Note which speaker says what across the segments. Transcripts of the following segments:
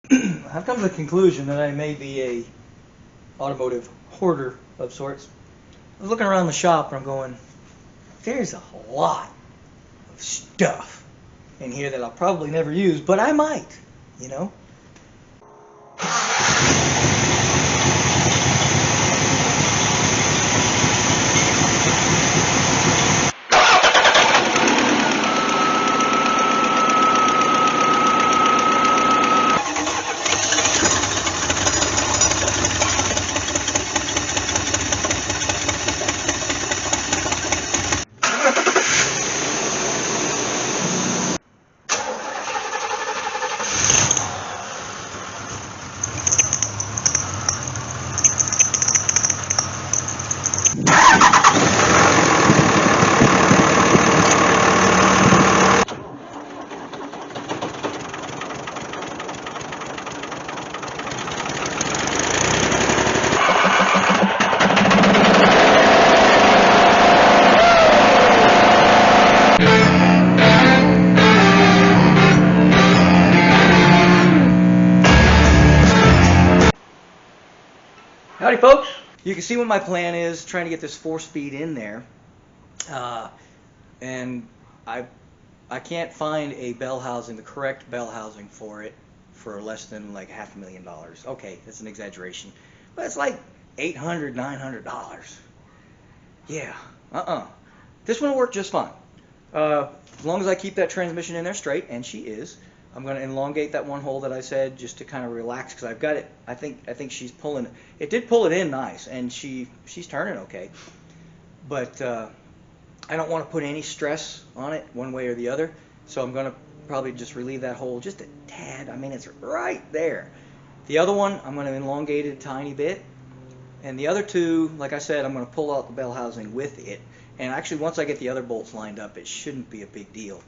Speaker 1: I've come to the conclusion that I may be a automotive hoarder of sorts. I was looking around the shop and I'm going, there's a lot of stuff in here that I'll probably never use, but I might, you know? Howdy folks! You can see what my plan is, trying to get this 4-speed in there. And I can't find a bell housing, the correct bell housing for it, for less than like $500,000. Okay, that's an exaggeration. But it's like $800, $900. Yeah, This one will work just fine. As long as I keep that transmission in there straight, and she is. I'm going to elongate that one hole that I said just to kind of relax, because I've got it. I think she's pulling it. It did pull it in nice, and she's turning okay. But I don't want to put any stress on it one way or the other, so I'm going to probably just relieve that hole just a tad. I mean, it's right there. The other one, I'm going to elongate it a tiny bit, and the other two, like I said, I'm going to pull out the bell housing with it. And actually, once I get the other bolts lined up, it shouldn't be a big deal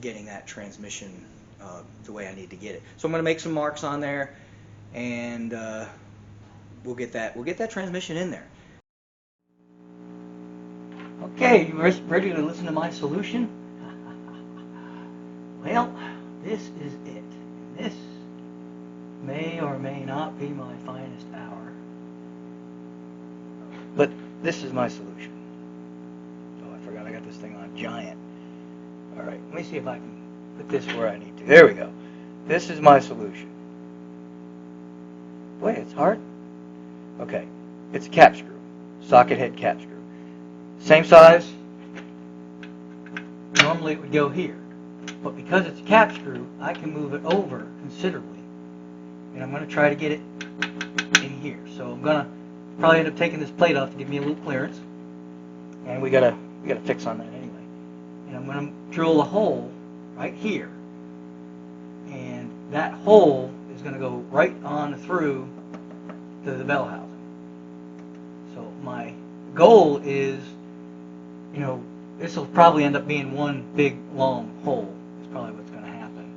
Speaker 1: getting that transmission the way I need to get it. So I'm going to make some marks on there, and we'll get that transmission in there. Okay, you ready to listen to my solution? Well, this is it. This may or may not be my finest hour, but this is my solution. Oh, I forgot I got this thing on giant. All right, let me see if I can put this where I need to. There we go. This is my solution. Wait, it's hard? Okay, it's a cap screw, socket head cap screw. Same size. Normally it would go here, but because it's a cap screw, I can move it over considerably. And I'm going to try to get it in here. So I'm going to probably end up taking this plate off to give me a little clearance. And we gotta fix on that anyway. And I'm going to drill a hole right here. And that hole is going to go right on through to the bell housing. So my goal is, this will probably end up being one big long hole. Is probably what's going to happen.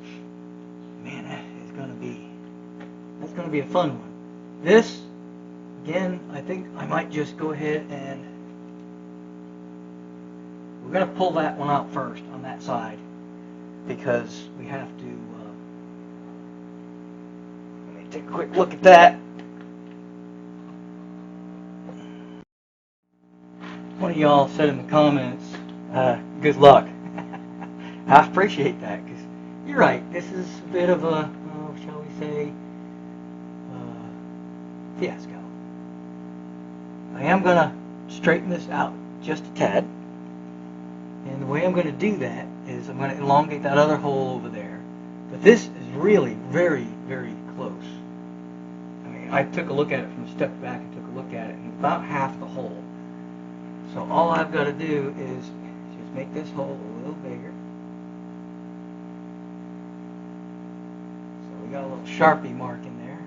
Speaker 1: Man, that's going to be a fun one. This, again, I think I might just go ahead and we're going to pull that one out first on that side, because we have to. Let me take a quick look at that. One of y'all said in the comments, good luck. I appreciate that, because you're right. This is a bit of a, shall we say, fiasco. I am going to straighten this out just a tad. And the way I'm going to do that is I'm going to elongate that other hole over there. But this is really very, very close. I mean, I took a look at it from a step back and took a look at it, and about half the hole. So all I've got to do is just make this hole a little bigger. So we got a little Sharpie mark in there.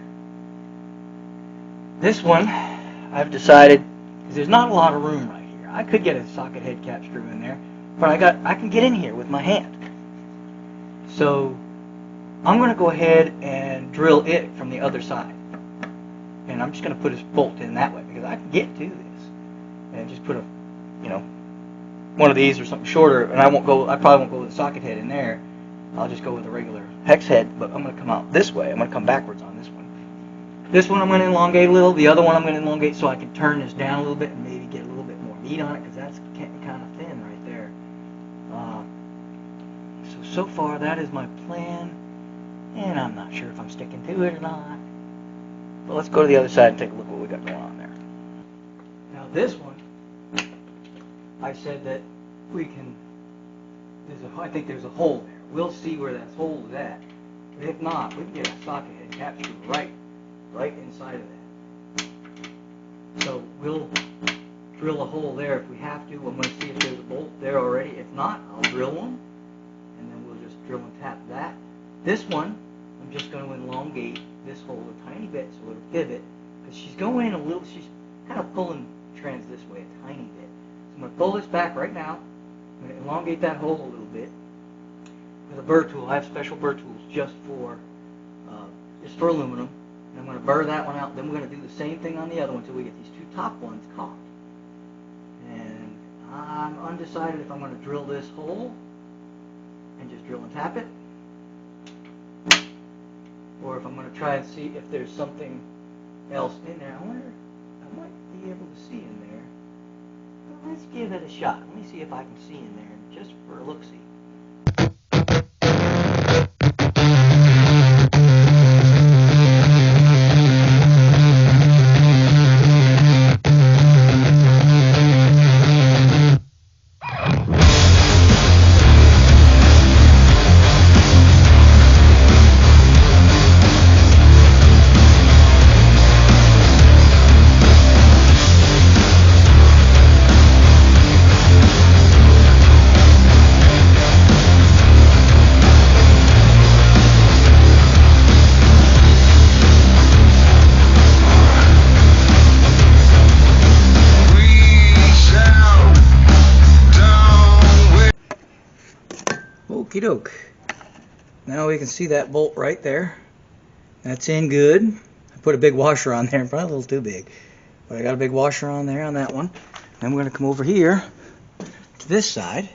Speaker 1: This one, I've decided, because there's not a lot of room right here. I could get a socket head cap screw in there, but I can get in here with my hand. So I'm going to go ahead and drill it from the other side. And I'm just going to put this bolt in that way, because I can get to this. And just put a, one of these or something shorter, and I probably won't go with the socket head in there. I'll just go with a regular hex head, but I'm going to come out this way. I'm going to come backwards on this one. This one I'm going to elongate a little. The other one I'm going to elongate so I can turn this down a little bit and maybe get a little bit more meat on it, because that's kind of thin right there. So far that is my plan, and I'm not sure if I'm sticking to it or not. But let's go to the other side and take a look at what we got going on there. Now this one, I said that we can, I think there's a hole there. We'll see where that hole is at. But if not, we can get a socket head cap screw right inside of that. So we'll drill a hole there if we have to. I'm going to see if there's a bolt there already. If not, I'll drill one, and then we'll just drill and tap that. This one, I'm just going to elongate this hole a tiny bit so it'll pivot, because she's going a little, she's kind of pulling trans this way a tiny bit. So I'm going to pull this back right now. I'm going to elongate that hole a little bit with a burr tool. I have special burr tools just for aluminum. And I'm going to burr that one out. Then we're going to do the same thing on the other one until we get these two top ones caught. And I'm undecided if I'm going to drill this hole and just drill and tap it, or if I'm going to try and see if there's something else in there. I wonder, I might be able to see in there. Well, let's give it a shot. Let me see if I can see in there, just for a look-see. Okie doke. Now we can see that bolt right there. That's in good. I put a big washer on there, probably a little too big. But I got a big washer on there on that one. Then we're going to come over here to this side.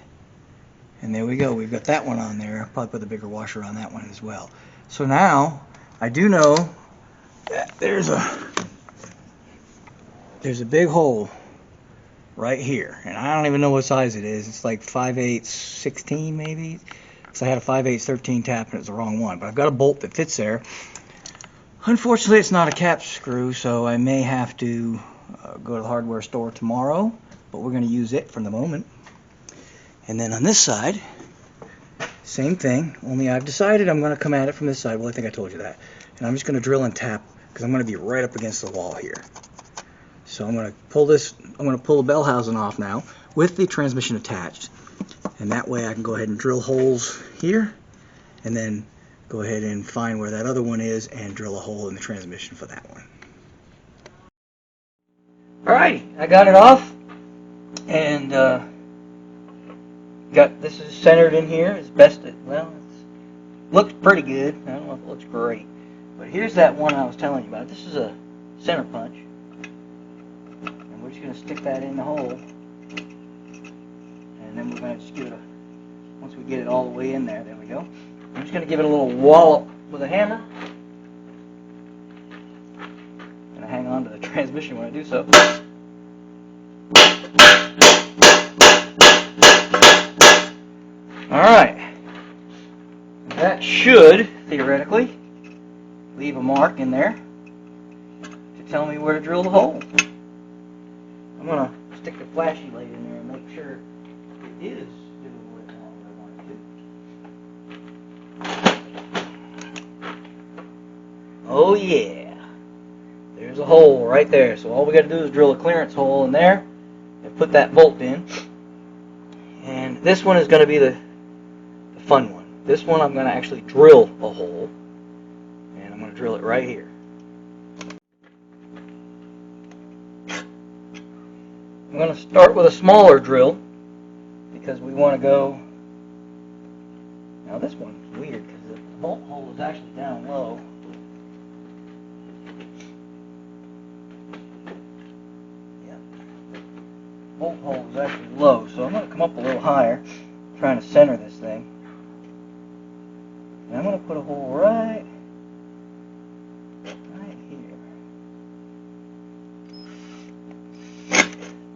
Speaker 1: And there we go. We've got that one on there. I'll probably put a bigger washer on that one as well. So now I do know that there's a big hole right here. And I don't even know what size it is. It's like 5/8, 16 maybe. So I had a 5/8, 13 tap and it was the wrong one. But I've got a bolt that fits there. Unfortunately, it's not a cap screw, so I may have to go to the hardware store tomorrow. But we're going to use it for the moment. And then on this side, same thing. Only I've decided I'm going to come at it from this side. Well, I think I told you that. And I'm just going to drill and tap because I'm going to be right up against the wall here. So I'm going to pull this. I'm going to pull the bell housing off now with the transmission attached. And that way I can go ahead and drill holes here and then go ahead and find where that other one is and drill a hole in the transmission for that one. Alrighty, I got it off, and got this is centered in here as best it, well, it looks pretty good. I don't know if it looks great, but here's that one I was telling you about. This is a center punch, and we're just going to stick that in the hole. And then we're going to just give it once we get it all the way in there, we go. I'm just going to give it a little wallop with a hammer. And I hang on to the transmission when I do so. Alright. That should, theoretically, leave a mark in there to tell me where to drill the hole. I'm going to stick the flashy light in there and make sure it is doing what I want it to. Oh yeah, there's a hole right there. So all we got to do is drill a clearance hole in there and put that bolt in. And this one is going to be the fun one. This one I'm going to actually drill a hole, and I'm going to drill it right here. I'm going to start with a smaller drill because we want to go. Now this one's weird because the bolt hole is actually down low. Yeah, bolt hole is actually low, so I'm going to come up a little higher, trying to center this thing. put a hole right here.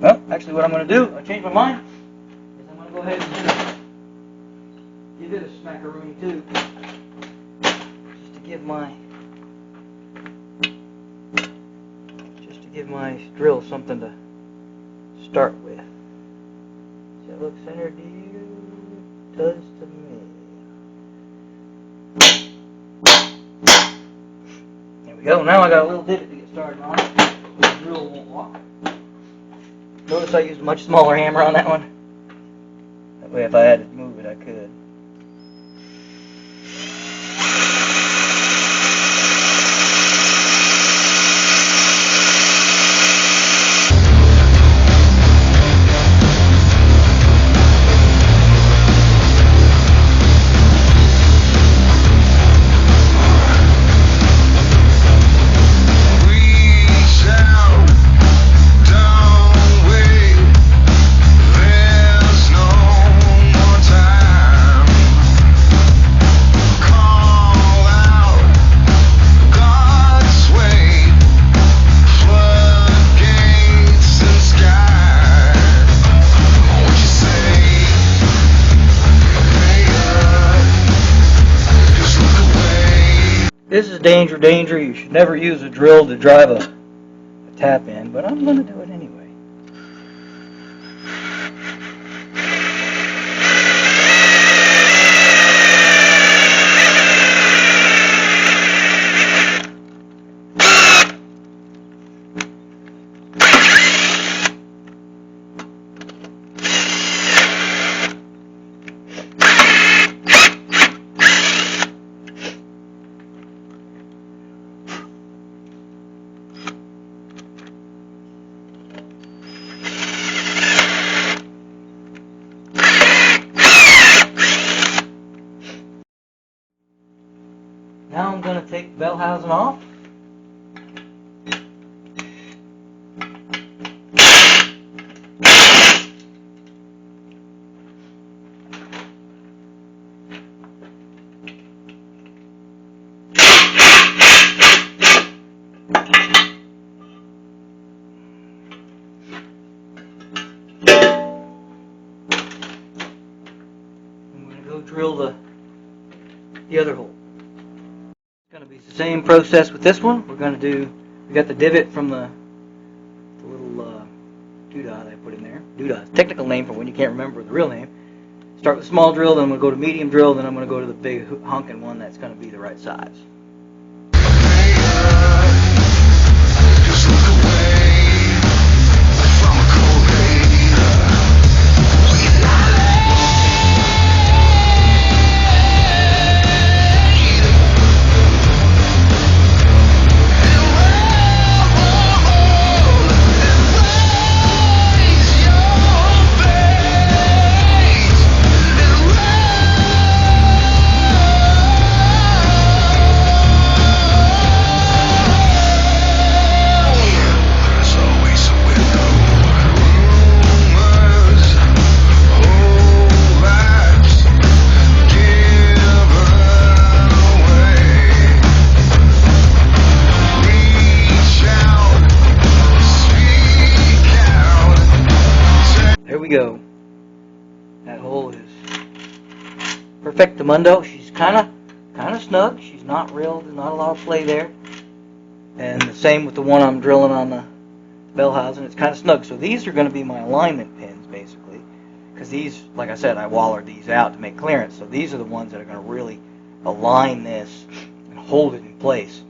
Speaker 1: Well, actually what I'm going to do, I changed my mind, is I'm going to go ahead and give it a smackaroonie too, just to give my drill something to start with. Does that look centered to you? It does to me. There we go. Now I got a little divot to get started on it. The drill won't walk. Notice I used a much smaller hammer on that one. That way if I had to move it, I could. This is danger. You should never use a drill to drive a tap in, but I'm going to do it anyway. Now I'm going to take the bell housing off. I'm going to go drill the other hole. Going to be the same process with this one. We're going to do, we got the divot from the little doodah they put in there. Doodah, technical name for when you can't remember the real name. Start with small drill, then I'm going to go to medium drill, then I'm going to go to the big honking one that's going to be the right size. There we go. That hole is perfectamundo. She's kind of snug. She's not real. There's not a lot of play there. And the same with the one I'm drilling on the bell housing. It's kind of snug. So these are going to be my alignment pins basically, because these, like I said, I wallered these out to make clearance. So these are the ones that are going to really align this and hold it in place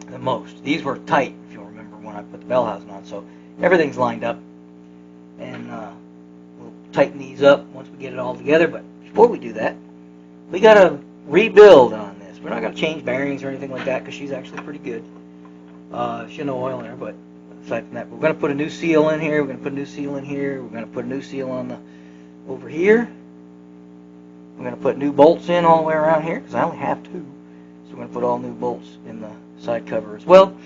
Speaker 1: the most. These were tight, if you'll remember, when I put the bell housing on. So everything's lined up, and we'll tighten these up once we get it all together. But before we do that, we got to rebuild on this. We're not going to change bearings or anything like that because she's actually pretty good. She has no oil in her, but aside from that, we're going to put a new seal in here. We're going to put a new seal in here. We're going to put a new seal on the over here. We're going to put new bolts in all the way around here because I only have two. So we're going to put all new bolts in the side cover as well.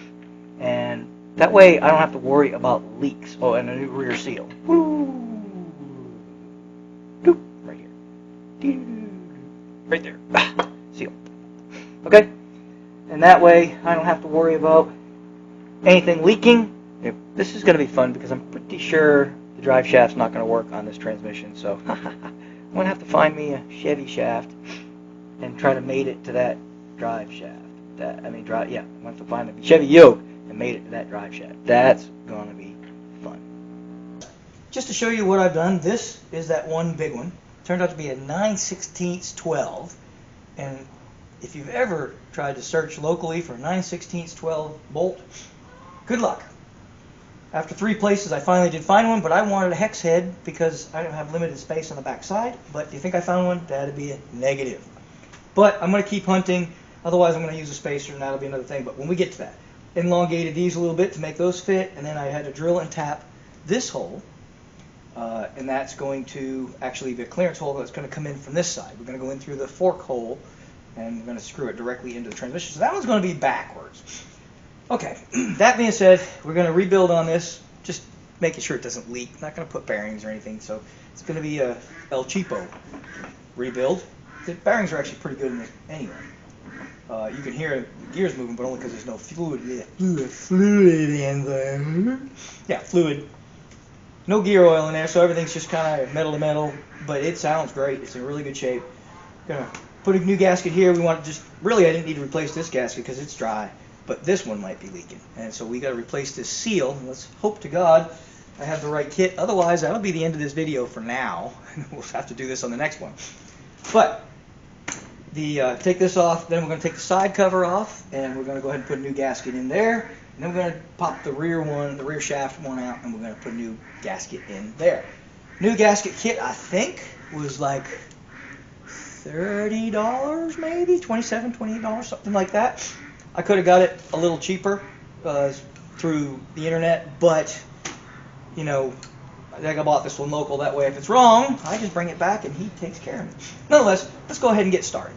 Speaker 1: And that way I don't have to worry about leaks. Oh, and a new rear seal. Woo! Right here. Right there. Seal. Okay? And that way I don't have to worry about anything leaking. This is going to be fun because I'm pretty sure the drive shaft's not going to work on this transmission. So I'm going to have to find me a Chevy shaft and try to mate it to that drive shaft. I'm going to have to find a Chevy yoke and mate it to that drive shaft. That's going to be fun. Just to show you what I've done, this is that one big one. Turned out to be a 9/16 12. And if you've ever tried to search locally for a 9/16 12 bolt, good luck. After 3 places, I finally did find one, but I wanted a hex head because I don't have limited space on the back side. But do you think I found one? That'd be a negative. But I'm going to keep hunting. Otherwise, I'm going to use a spacer, and that'll be another thing. But when we get to that, elongated these a little bit to make those fit, and then I had to drill and tap this hole, and that's going to actually be a clearance hole that's going to come in from this side. We're going to go in through the fork hole, and we're going to screw it directly into the transmission. So that one's going to be backwards. Okay, that being said, we're going to rebuild on this, just making sure it doesn't leak. Not going to put bearings or anything, so it's going to be a El Cheapo rebuild. The bearings are actually pretty good in it anyway. You can hear the gears moving, but only because there's no fluid in there. Yeah, fluid. No gear oil in there, so everything's just kind of metal to metal, but it sounds great. It's in really good shape. Gonna put a new gasket here. We want to I didn't need to replace this gasket because it's dry, but this one might be leaking, and so we got to replace this seal. Let's hope to God I have the right kit. Otherwise, that'll be the end of this video for now. We'll have to do this on the next one. But take this off, then we're going to take the side cover off, and we're going to go ahead and put a new gasket in there, and then we're going to pop the rear shaft one out, and we're going to put a new gasket in there. New gasket kit, I think, was like $30 maybe, $27, $28, something like that. I could have got it a little cheaper through the internet, but, you know, I think I bought this one local. That way, if it's wrong, I just bring it back and he takes care of it. Nonetheless, let's go ahead and get started.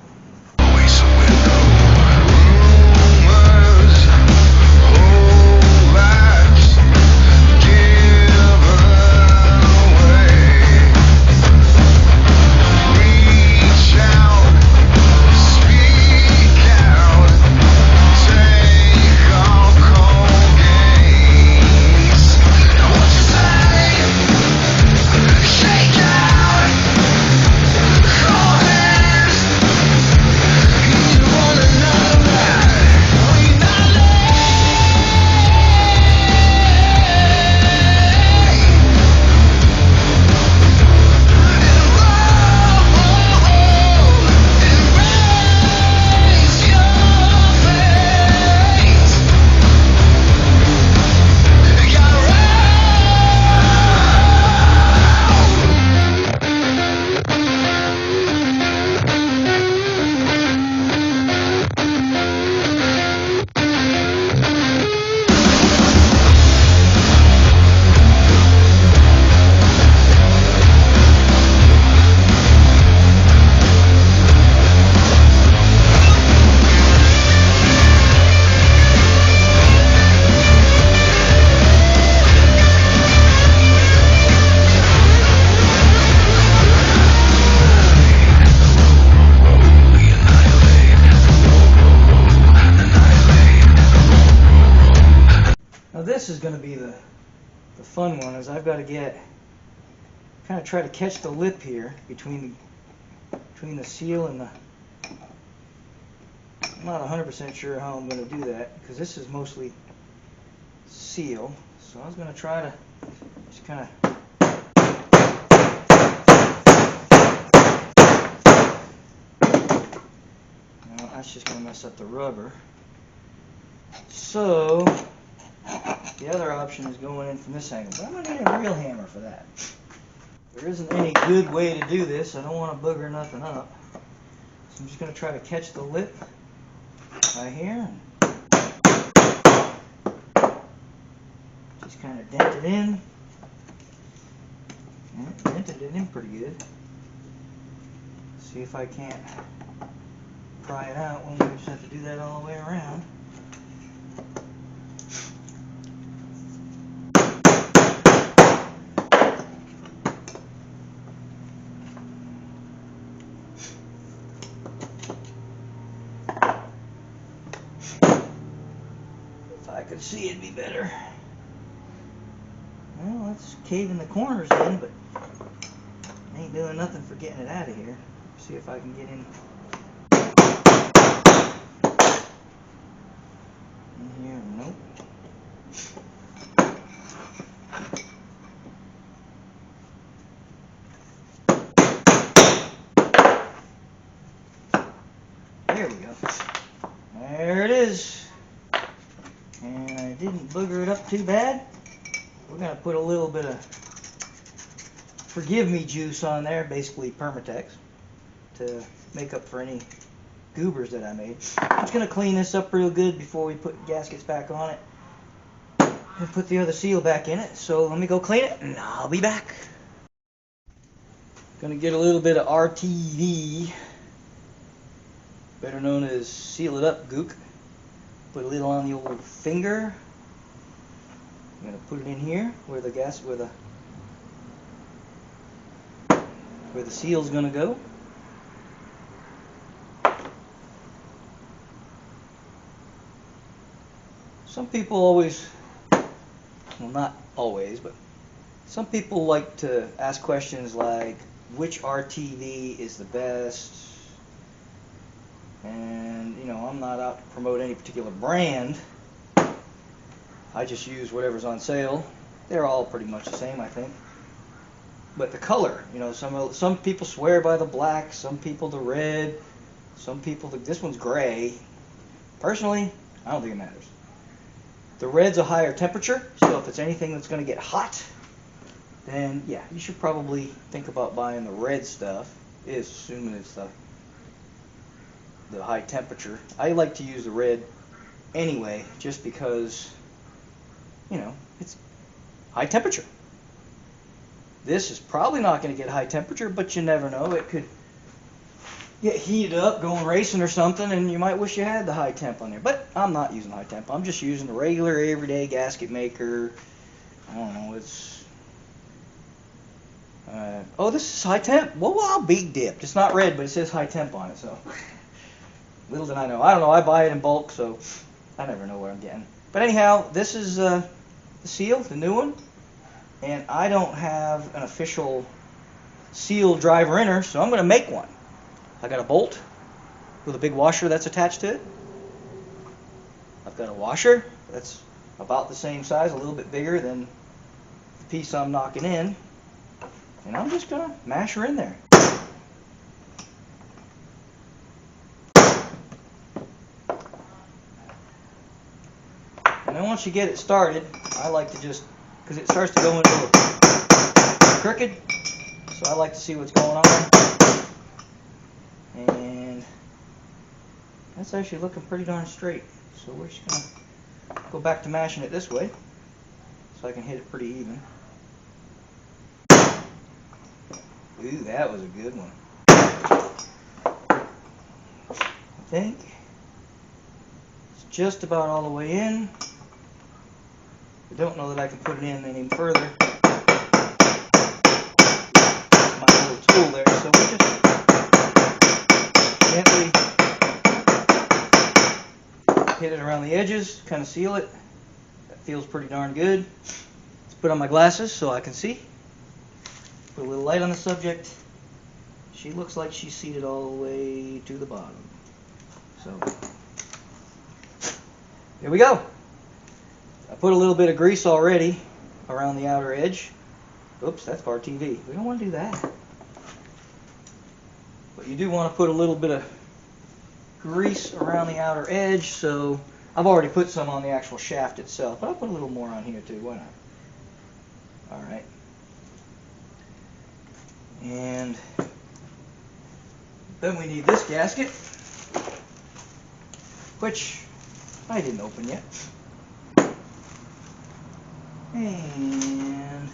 Speaker 1: This is going to be the fun one, is I've got to kind of try to catch the lip here between the seal and the. I'm not 100% sure how I'm going to do that because this is mostly seal. So I was going to try to just kind of. No, that's just going to mess up the rubber. So the other option is going in from this angle, but I'm going to need a real hammer for that. There isn't any good way to do this. I don't want to booger nothing up. So I'm just going to try to catch the lip right here. Just kind of dent it in. And dented it in pretty good. See if I can't pry it out. Well, we just have to do that all the way around. If I could see, it'd be better. Well, let's cave in the corners in, but ain't doing nothing for getting it out of here. See if I can get in here. Nope. There we go. There it is. And I didn't booger it up too bad. We're going to put a little bit of forgive me juice on there, basically Permatex, to make up for any goobers that I made. I'm just going to clean this up real good before we put gaskets back on it and put the other seal back in it. So let me go clean it and I'll be back. Going to get a little bit of RTV, better known as seal it up gook. Put a little on the old finger. I'm going to put it in here where the seal's going to go. Some people always, well, not always, but some people like to ask questions like, which RTV is the best? And, you know, I'm not out to promote any particular brand. I just use whatever's on sale. They're all pretty much the same, I think. But the color, you know, some people swear by the black, some people the red, some people this one's gray. Personally, I don't think it matters. The red's a higher temperature, so if it's anything that's going to get hot, then yeah, you should probably think about buying the red stuff, assuming it's the high temperature. I like to use the red anyway, just because, you know, it's high temperature. This is probably not going to get high temperature, but you never know. It could get heated up going racing or something, and you might wish you had the high temp on there. But I'm not using high temp. I'm just using the regular everyday gasket maker. I don't know, it's oh, this is high temp. Well, I'll be dipped. It's not red, but it says high temp on it, so little did I know. I don't know, I buy it in bulk, so I never know what I'm getting. But anyhow, this is the seal, the new one, and I don't have an official seal driver inner, so I'm going to make one. I got a bolt with a big washer that's attached to it. I've got a washer that's about the same size, a little bit bigger than the piece I'm knocking in, and I'm just going to mash her in there. And then once you get it started, I like to just, because it starts to go into a crooked, so I like to see what's going on. And that's actually looking pretty darn straight. So we're just going to go back to mashing it this way, so I can hit it pretty even. Ooh, that was a good one. I think it's just about all the way in. I don't know that I can put it in any further. My little tool there, so we just gently hit it around the edges, kind of seal it. That feels pretty darn good. Let's put on my glasses so I can see. Put a little light on the subject. She looks like she's seated all the way to the bottom. So, here we go. I put a little bit of grease already around the outer edge. Oops, that's for RTV. We don't want to do that. But you do want to put a little bit of grease around the outer edge. So I've already put some on the actual shaft itself, but I'll put a little more on here too. Why not? All right. And then we need this gasket, which I didn't open yet. And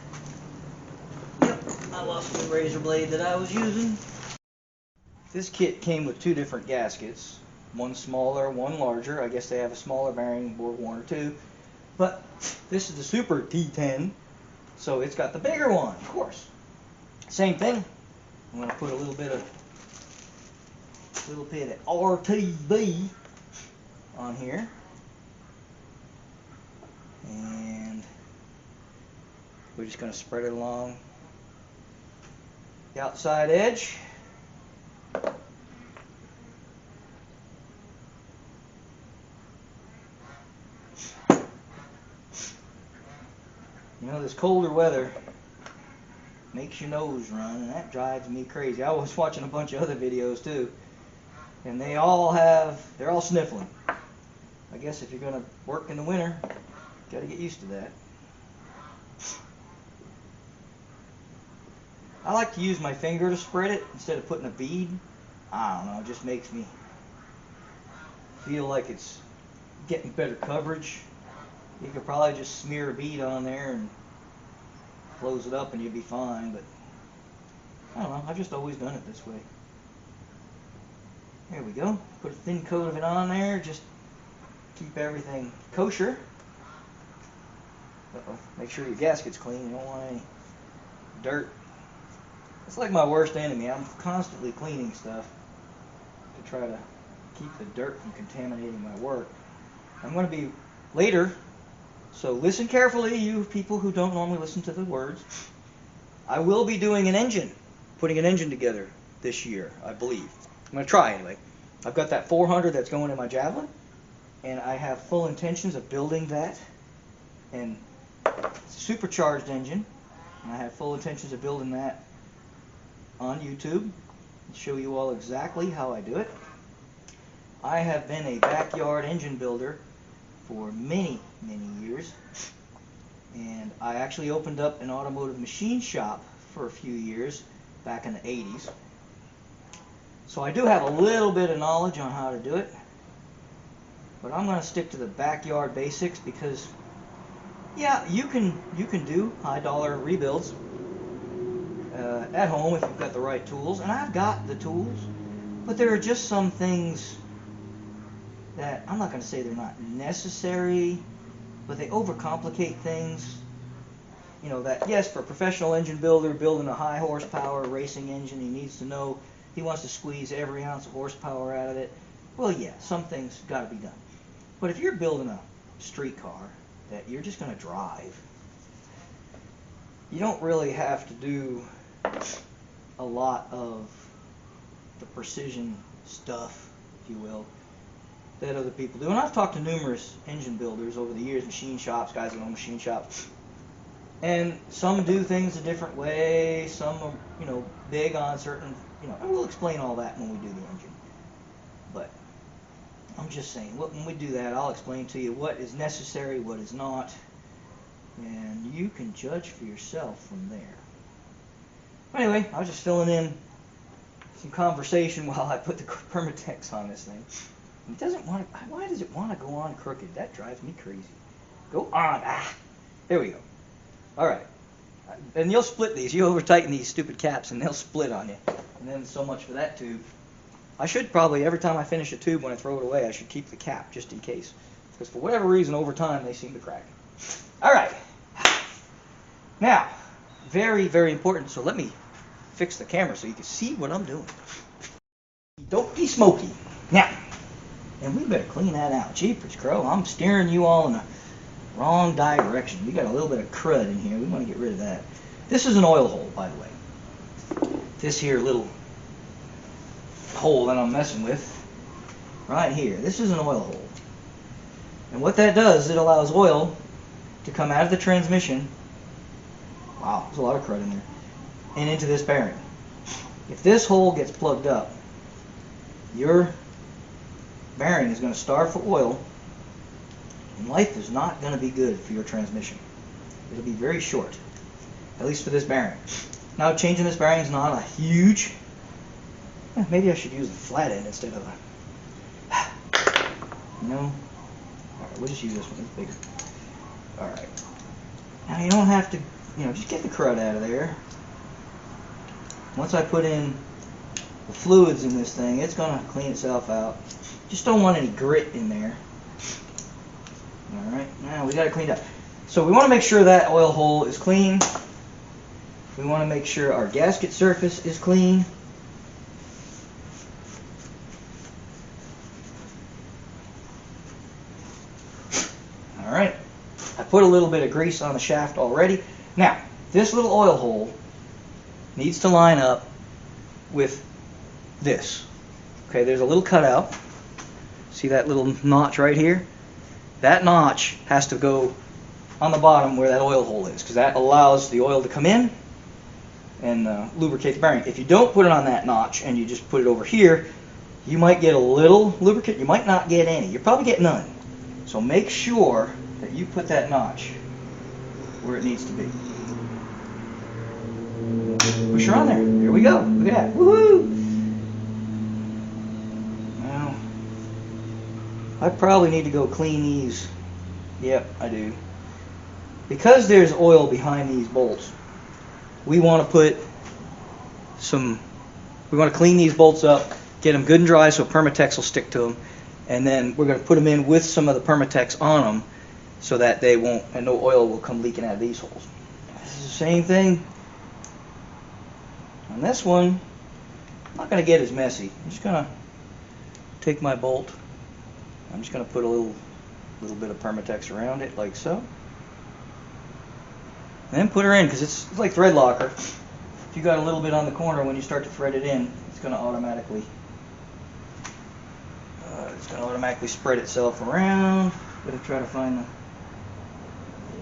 Speaker 1: yep, I lost the razor blade that I was using. This kit came with two different gaskets, one smaller, one larger. I guess they have a smaller bearing, Borg Warner too. But this is the Super T-10, so it's got the bigger one, of course. Same thing. I'm going to put a little bit of RTV on here. We're just going to spread it along the outside edge. You know, this colder weather makes your nose run, and that drives me crazy. I was watching a bunch of other videos too, and they're all sniffling. I guess if you're going to work in the winter, you got to get used to that. I like to use my finger to spread it instead of putting a bead. I don't know, it just makes me feel like it's getting better coverage. You could probably just smear a bead on there and close it up and you'd be fine, but I don't know, I've just always done it this way. There we go. Put a thin coat of it on there, just keep everything kosher. Uh-oh. Make sure your gasket's clean, you don't want any dirt. It's like my worst enemy. I'm constantly cleaning stuff to try to keep the dirt from contaminating my work. I'm going to be later, so listen carefully, you people who don't normally listen to the words. I will be doing an engine, putting an engine together this year, I believe. I'm going to try anyway. I've got that 400 that's going in my Javelin, and I have full intentions of building that. And it's a supercharged engine, and I have full intentions of building that on YouTube and show you all exactly how I do it. I have been a backyard engine builder for many, many years, and I actually opened up an automotive machine shop for a few years back in the 80s. So I do have a little bit of knowledge on how to do it, but I'm going to stick to the backyard basics because, yeah, you can do high dollar rebuilds at home if you've got the right tools, and I've got the tools, but there are just some things that I'm not going to say they're not necessary, but they overcomplicate things. You know, that yes, for a professional engine builder building a high horsepower racing engine, he needs to know, he wants to squeeze every ounce of horsepower out of it. Well, yeah, some things got to be done. But if you're building a street car that you're just going to drive, you don't really have to do a lot of the precision stuff, if you will, that other people do. And I've talked to numerous engine builders over the years, machine shops, guys that own machine shops, and some do things a different way, some are, you know, big on certain, you know, and we'll explain all that when we do the engine. But I'm just saying, when we do that, I'll explain to you what is necessary, what is not, and you can judge for yourself from there. Anyway, I was just filling in some conversation while I put the Permatex on this thing. It doesn't want to, why does it want to go on crooked? That drives me crazy. Go on. Ah, there we go. All right. And you'll split these. You over tighten these stupid caps and they'll split on you. And then so much for that tube. I should probably, every time I finish a tube when I throw it away, I should keep the cap just in case. Because for whatever reason, over time, they seem to crack. All right. Now, very, very important. So let me fix the camera so you can see what I'm doing. Don't be smoky. Now, and we better clean that out. Jeepers crow, I'm steering you all in the wrong direction. We got a little bit of crud in here. We want to get rid of that. This is an oil hole, by the way. This here little hole that I'm messing with, right here. This is an oil hole. And what that does, it allows oil to come out of the transmission. Wow, there's a lot of crud in there. And into this bearing. If this hole gets plugged up, your bearing is going to starve for oil, and life is not going to be good for your transmission. It'll be very short, at least for this bearing. Now, changing this bearing is not a huge, maybe I should use a flat end instead of a, no, all right, we'll just use this one, it's bigger. All right, now you don't have to, you know, just get the crud out of there. Once I put in the fluids in this thing, it's going to clean itself out. Just don't want any grit in there. Alright, now we got it cleaned up. So we want to make sure that oil hole is clean. We want to make sure our gasket surface is clean. Alright, I put a little bit of grease on the shaft already. Now, this little oil hole needs to line up with this. Okay, there's a little cutout. See that little notch right here? That notch has to go on the bottom where that oil hole is, because that allows the oil to come in and lubricate the bearing. If you don't put it on that notch and you just put it over here, you might get a little lubricant. You might not get any. You probably get none. So make sure that you put that notch where it needs to be. Push her on there. Here we go. Look at that. Woohoo! Now, I probably need to go clean these. Yep, I do. Because there's oil behind these bolts, we want to put we want to clean these bolts up, get them good and dry so Permatex will stick to them, and then we're going to put them in with some of the Permatex on them so that they won't, and no oil will come leaking out of these holes. This is the same thing on this one. I'm not going to get as messy. I'm just going to take my bolt. I'm just going to put a little bit of Permatex around it like so. And then put her in, because it's like thread locker. If you got a little bit on the corner, when you start to thread it in, it's going to automatically spread itself around. Better try to find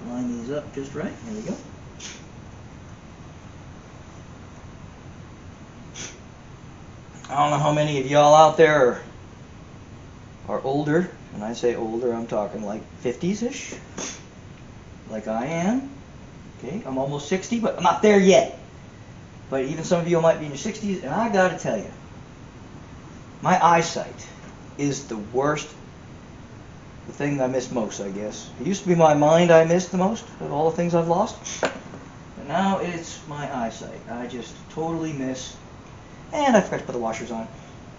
Speaker 1: line these up just right. There we go. I don't know how many of y'all out there are older. When I say older, I'm talking like 50s-ish, like I am. Okay, I'm almost 60, but I'm not there yet. But even some of you might be in your 60s, and I gotta tell you, my eyesight is the worst, the thing that I miss most, I guess. It used to be my mind I missed the most of all the things I've lost. But now it's my eyesight. I just totally miss, and I forgot to put the washers on,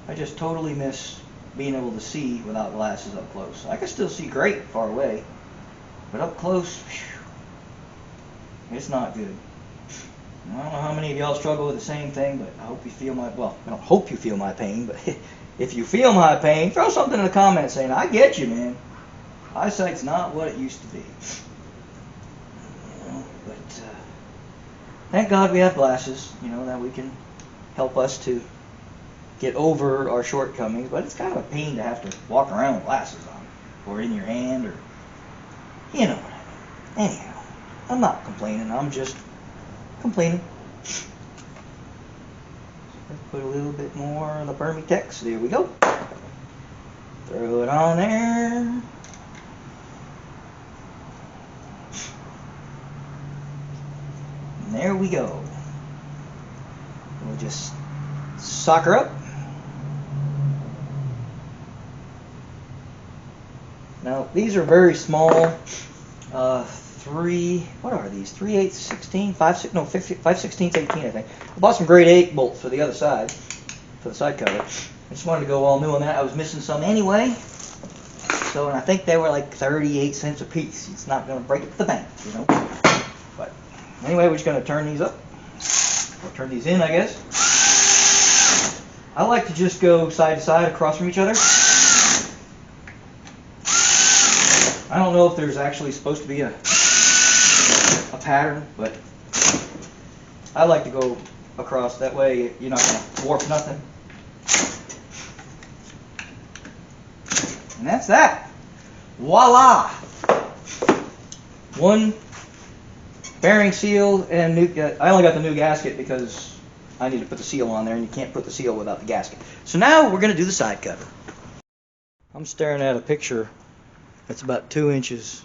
Speaker 1: I just totally miss being able to see without glasses up close. I can still see great far away, but up close, whew, it's not good. I don't know how many of y'all struggle with the same thing, but I hope you feel my, well, I don't hope you feel my pain, but if you feel my pain, throw something in the comments saying, I get you, man. Eyesight's not what it used to be. You know, but thank God we have glasses, you know, that we can help us to get over our shortcomings, but it's kind of a pain to have to walk around with glasses on, or in your hand, or, you know what I mean. Anyhow. I'm not complaining, I'm just complaining. Let's put a little bit more of the Permatex. There we go. Throw it on there. And there we go. We'll just sock her up. Now, these are very small. What are these? 3/8, 16, 5/16, 18, I think. I bought some grade 8 bolts for the other side, for the side cover. I just wanted to go all new on that. I was missing some anyway. So, and I think they were like 38 cents a piece. It's not going to break the bank, you know. But anyway, we're just going to turn these up. Or turn these in, I guess. I like to just go side to side across from each other. I don't know if there's actually supposed to be a pattern, but I like to go across. That way you're not going to warp nothing. And that's that. Voila! One bearing seal and new. I only got the new gasket because I need to put the seal on there, and you can't put the seal without the gasket. So now we're going to do the side cover. I'm staring at a picture that's about 2 inches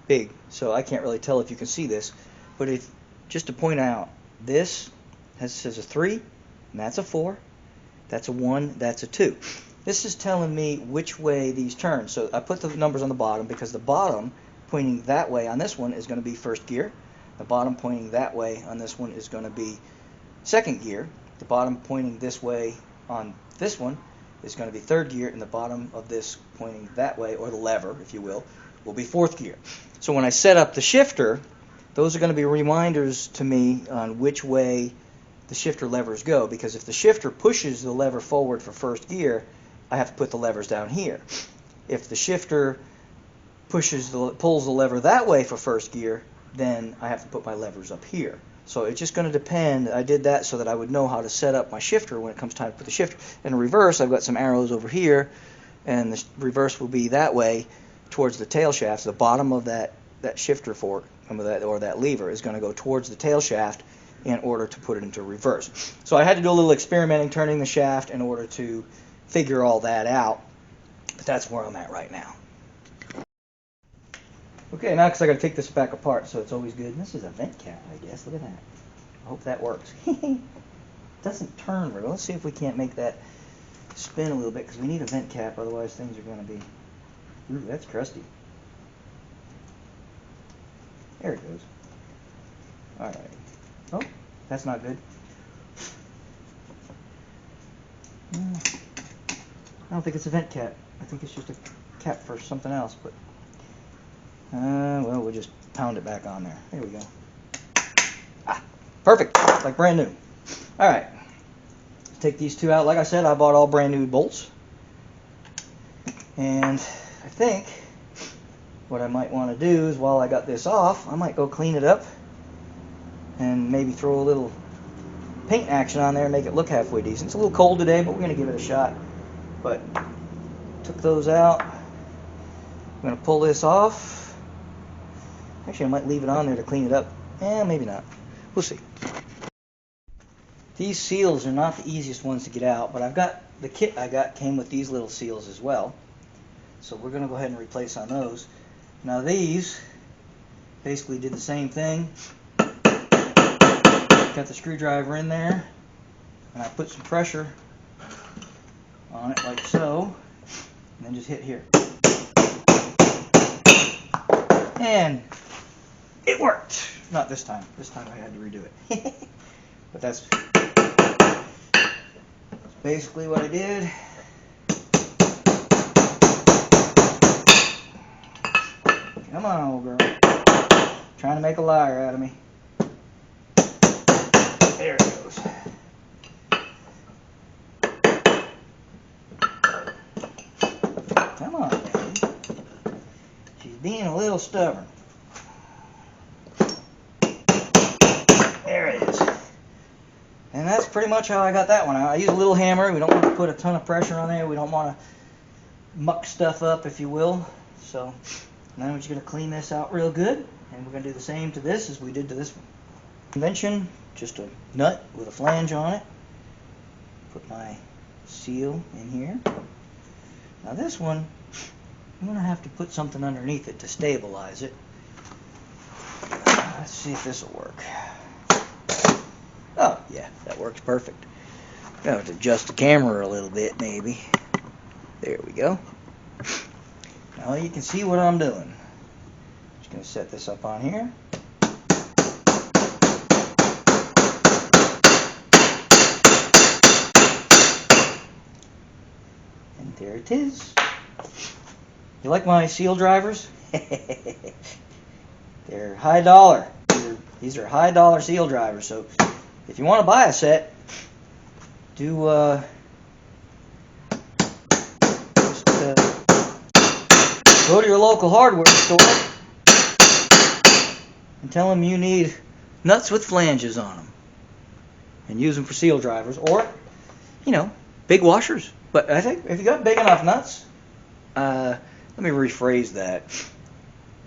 Speaker 1: big, so I can't really tell if you can see this, but if, just to point out, this says a 3, and that's a 4, that's a 1, that's a 2. This is telling me which way these turn. So I put the numbers on the bottom because the bottom pointing that way on this one is going to be first gear. The bottom pointing that way on this one is going to be second gear. The bottom pointing this way on this one is going to be third gear, and the bottom of this pointing that way, or the lever, if you will be fourth gear. So when I set up the shifter, those are going to be reminders to me on which way the shifter levers go, because if the shifter pushes the lever forward for first gear, I have to put the levers down here. If the shifter pulls the lever that way for first gear, then I have to put my levers up here. So it's just going to depend. I did that so that I would know how to set up my shifter when it comes time to put the shifter. In reverse, I've got some arrows over here, and the reverse will be that way towards the tail shaft. The bottom of that shifter fork or that lever is going to go towards the tail shaft in order to put it into reverse. So I had to do a little experimenting turning the shaft in order to figure all that out. But that's where I'm at right now. Okay, now because I got to take this back apart, so it's always good. And this is a vent cap, I guess. Look at that. I hope that works. It doesn't turn very well. Let's see if we can't make that spin a little bit, because we need a vent cap, otherwise things are going to be... Ooh, that's crusty. There it goes. Alright. Oh, that's not good. I don't think it's a vent cap. I think it's just a cap for something else, but... well, we'll just pound it back on there. There we go. Ah, perfect. Like brand new. Alright. Take these two out. Like I said, I bought all brand new bolts. And I think what I might want to do is, while I got this off, I might go clean it up and maybe throw a little paint action on there and make it look halfway decent. It's a little cold today, but we're going to give it a shot. But took those out. I'm going to pull this off. Actually, I might leave it on there to clean it up. Maybe not. We'll see. These seals are not the easiest ones to get out, but I've got the kit I got came with these little seals as well. So we're going to go ahead and replace on those. Now these basically did the same thing. Got the screwdriver in there, and I put some pressure on it like so, and then just hit here. And it worked. Not this time. This time I had to redo it. But that's basically what I did. Come on, old girl. Trying to make a liar out of me. There it goes. Come on, baby. She's being a little stubborn. There it is. And that's pretty much how I got that one out. I use a little hammer. We don't want to put a ton of pressure on there. We don't want to muck stuff up, if you will. So now we're just going to clean this out real good. And we're going to do the same to this as we did to this one. Convention, just a nut with a flange on it. Put my seal in here. Now this one, I'm going to have to put something underneath it to stabilize it. Let's see if this will work. Oh, yeah, that works perfect. I'm going to have to adjust the camera a little bit, maybe. There we go. Now you can see what I'm doing. Just going to set this up on here. And there it is. You like my seal drivers? They're high dollar. These are high dollar seal drivers. So if you want to buy a set, do just go to your local hardware store and tell them you need nuts with flanges on them, and use them for seal drivers, or big washers. But I think if you got big enough nuts, let me rephrase that.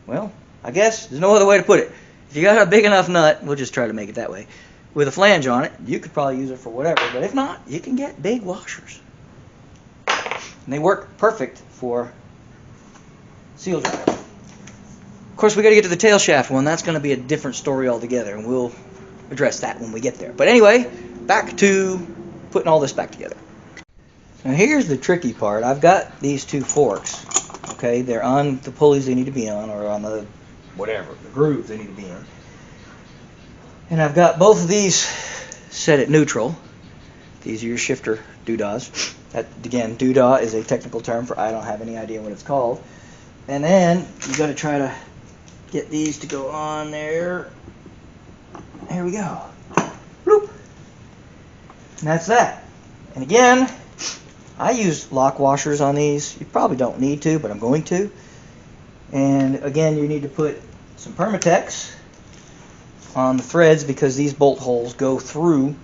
Speaker 1: Well, I guess there's no other way to put it. If you got a big enough nut, we'll just try to make it that way, with a flange on it, you could probably use it for whatever. But if not, you can get big washers. And they work perfect for seal drivers. Of course, we got to get to the tail shaft one. That's going to be a different story altogether, and we'll address that when we get there. But anyway, back to putting all this back together. Now here's the tricky part. I've got these two forks. Okay, they're on the pulleys they need to be on, or on the whatever, the grooves they need to be in. And I've got both of these set at neutral. These are your shifter doodahs. That, again, doodah is a technical term for I don't have any idea what it's called. And then you got to try to get these to go on there. There we go. Bloop. And that's that. And again, I use lock washers on these. You probably don't need to, but I'm going to. And again, you need to put some Permatex on the threads because these bolt holes go through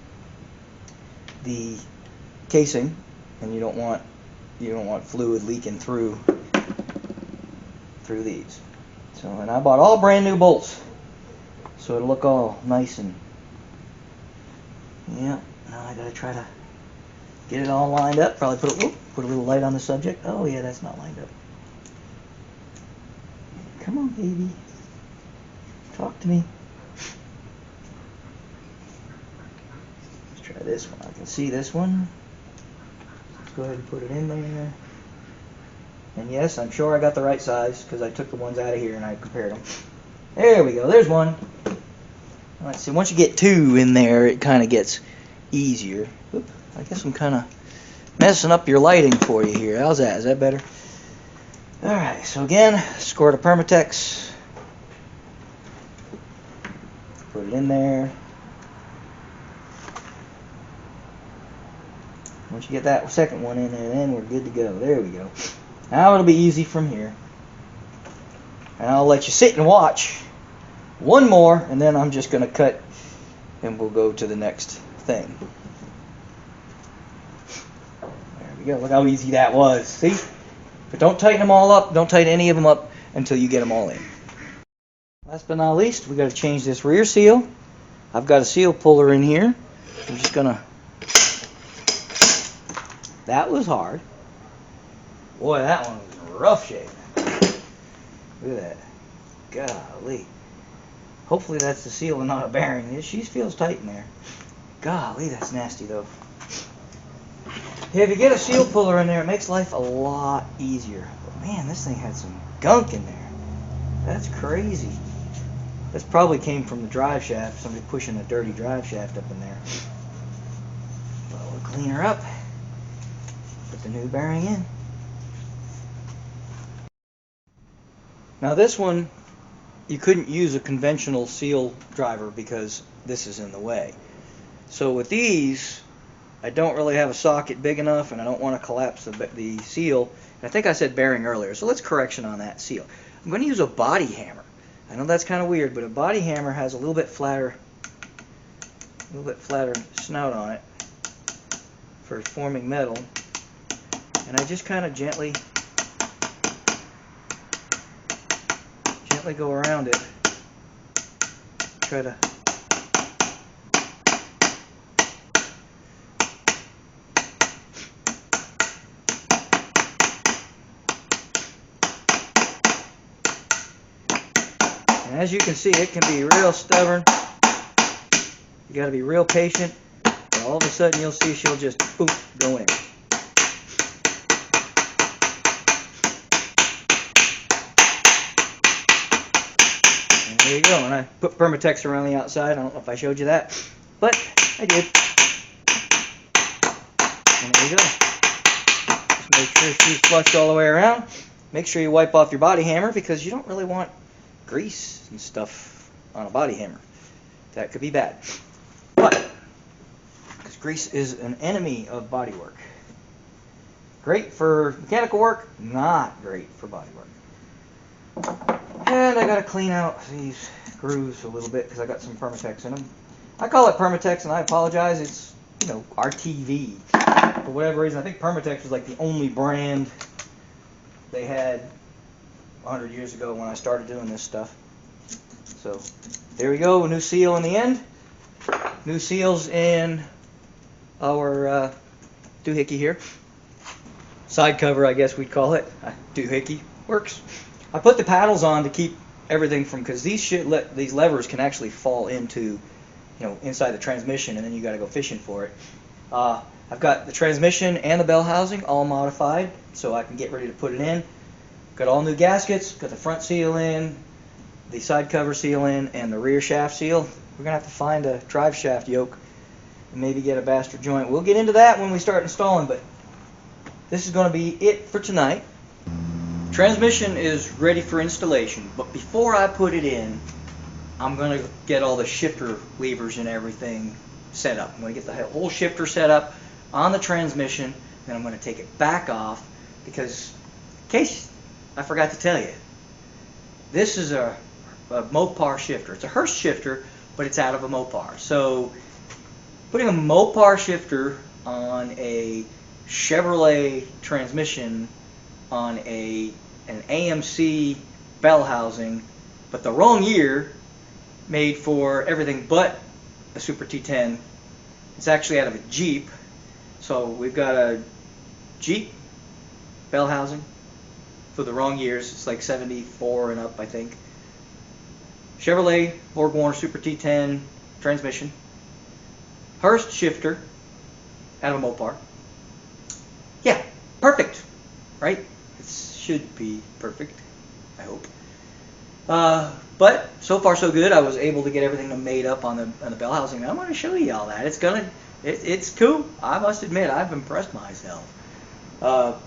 Speaker 1: the casing, and you don't want fluid leaking through these. So, and I bought all brand new bolts, so it'll look all nice and yeah. Now I gotta try to get it all lined up. Probably put a little light on the subject. Oh yeah, that's not lined up. Come on, baby. Talk to me. Let's try this one. I can see this one. Let's go ahead and put it in there. And yes, I'm sure I got the right size because I took the ones out of here and I compared them. There we go. There's one. Let's see. Once you get two in there, it kind of gets easier. Oop, I guess I'm kind of messing up your lighting for you here. How's that? Is that better? Alright, so again, squirt of Permatex. Put it in there. Once you get that second one in there, then we're good to go. There we go. Now it'll be easy from here. And I'll let you sit and watch one more, and then I'm just going to cut and we'll go to the next thing. There we go. Look how easy that was. See? But don't tighten them all up. Don't tighten any of them up until you get them all in. Last but not least, we got to change this rear seal. I've got a seal puller in here. I'm just going to... That was hard. Boy, that one was in rough shape. Look at that. Golly. Hopefully that's the seal and not a bearing. She feels tight in there. Golly, that's nasty though. If you get a seal puller in there, it makes life a lot easier. But man, this thing had some gunk in there. That's crazy. This probably came from the drive shaft. Somebody pushing a dirty drive shaft up in there. But we'll clean her up. Put the new bearing in. Now this one, you couldn't use a conventional seal driver because this is in the way. So with these, I don't really have a socket big enough, and I don't want to collapse the seal. And I think I said bearing earlier, so let's correction on that seal. I'm going to use a body hammer. I know that's kind of weird, but a body hammer has a little bit flatter snout on it for forming metal. And I just kind of gently go around it. Try to and as you can see, it can be real stubborn. You got to be real patient. And all of a sudden you'll see she'll just poof go in. There you go, and I put Permatex around the outside. I don't know if I showed you that, but I did. And there you go. Just make sure she's flushed all the way around. Make sure you wipe off your body hammer because you don't really want grease and stuff on a body hammer. That could be bad. But, because grease is an enemy of body work. Great for mechanical work, not great for body work. And I got to clean out these grooves a little bit because I got some Permatex in them. I call it Permatex, and I apologize. It's, RTV. For whatever reason, I think Permatex was like the only brand they had 100 years ago when I started doing this stuff. So there we go, a new seal in the end. New seals in our doohickey here. Side cover, I guess we'd call it. Doohickey works. I put the paddles on to keep everything from, because these levers can actually fall into, inside the transmission, and then you got to go fishing for it. I've got the transmission and the bell housing all modified, so I can get ready to put it in. Got all new gaskets, got the front seal in, the side cover seal in, and the rear shaft seal. We're going to have to find a drive shaft yoke and maybe get a bastard joint. We'll get into that when we start installing, but this is going to be it for tonight. Transmission is ready for installation, but before I put it in, I'm going to get all the shifter levers and everything set up. I'm going to get the whole shifter set up on the transmission, then I'm going to take it back off because, in case I forgot to tell you, this is a Mopar shifter. It's a Hurst shifter, but it's out of a Mopar. So putting a Mopar shifter on a Chevrolet transmission on an AMC bell housing, but the wrong year, made for everything but a Super T10. It's actually out of a Jeep. So we've got a Jeep bell housing for the wrong years. It's like 74 and up, I think. Chevrolet Borg Warner Super T10 transmission. Hurst shifter out of a Mopar. Yeah, perfect, right? It should be perfect, I hope. But so far so good. I was able to get everything made up on the bell housing. I'm going to show you all that. It's cool. I must admit, I've impressed myself. But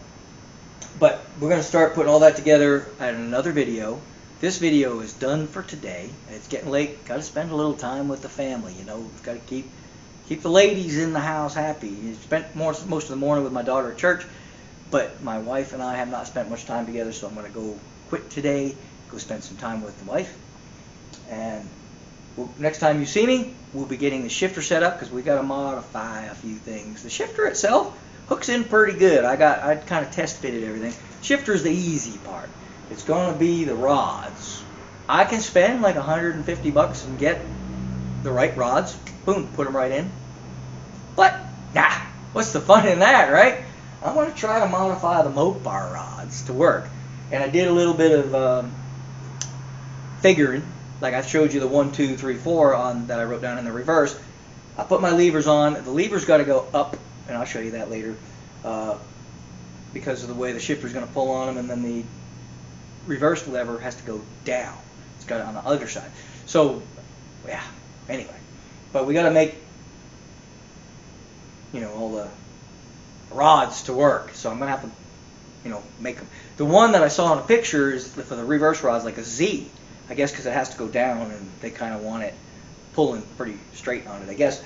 Speaker 1: we're going to start putting all that together at another video. This video is done for today. It's getting late. Got to spend a little time with the family. You know, got to keep the ladies in the house happy. I spent most of the morning with my daughter at church, but my wife and I have not spent much time together, so I'm going to go quit today, go spend some time with the wife. And next time you see me, we'll be getting the shifter set up because we got to modify a few things. The shifter itself hooks in pretty good. I kind of test fitted everything. Shifter is the easy part. It's going to be the rods. I can spend like $150 and get the right rods. Boom, put them right in. But nah, what's the fun in that, right? I'm going to try to modify the Mopar rods to work. And I did a little bit of figuring, like I showed you the 1, 2, 3, 4 on that I wrote down in the reverse. I put my levers on. The levers got to go up, and I'll show you that later, because of the way the shifter is going to pull on them, and then the reverse lever has to go down. It's got it on the other side. So, yeah. Anyway, but we got to make, you know, all the rods to work. So I'm going to have to, you know, make them. The one that I saw in the picture is for the reverse rods, like a Z. I guess because it has to go down, and they kind of want it pulling pretty straight on it, I guess.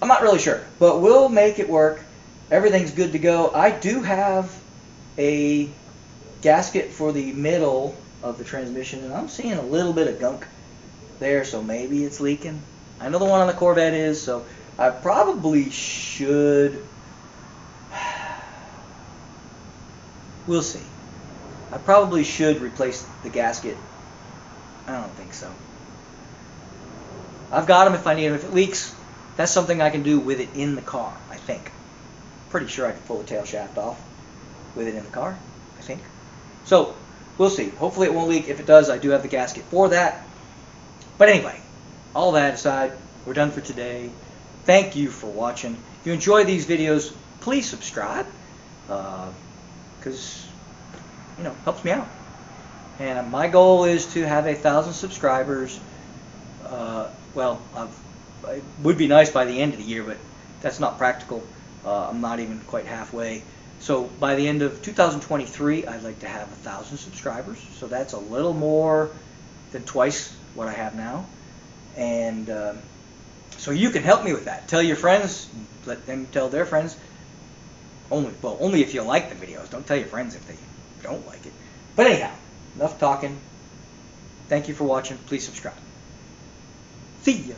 Speaker 1: I'm not really sure, but we'll make it work. Everything's good to go. I do have a gasket for the middle of the transmission, and I'm seeing a little bit of gunk there, so maybe it's leaking. I know the one on the Corvette is, so I probably should. We'll see. I probably should replace the gasket. I don't think so. I've got them if I need them. If it leaks, that's something I can do with it in the car, I think. Pretty sure I can pull the tail shaft off with it in the car, I think. So, we'll see. Hopefully it won't leak. If it does, I do have the gasket for that. But anyway, all that aside, we're done for today. Thank you for watching. If you enjoy these videos, please subscribe, because, you know, it helps me out. And my goal is to have 1,000 subscribers. Well, it would be nice by the end of the year, but that's not practical. I'm not even quite halfway. So by the end of 2023, I'd like to have 1,000 subscribers. So that's a little more than twice what I have now. And so you can help me with that. Tell your friends. Let them tell their friends. Only if you like the videos. Don't tell your friends if they don't like it. But anyhow, enough talking. Thank you for watching. Please subscribe. See ya.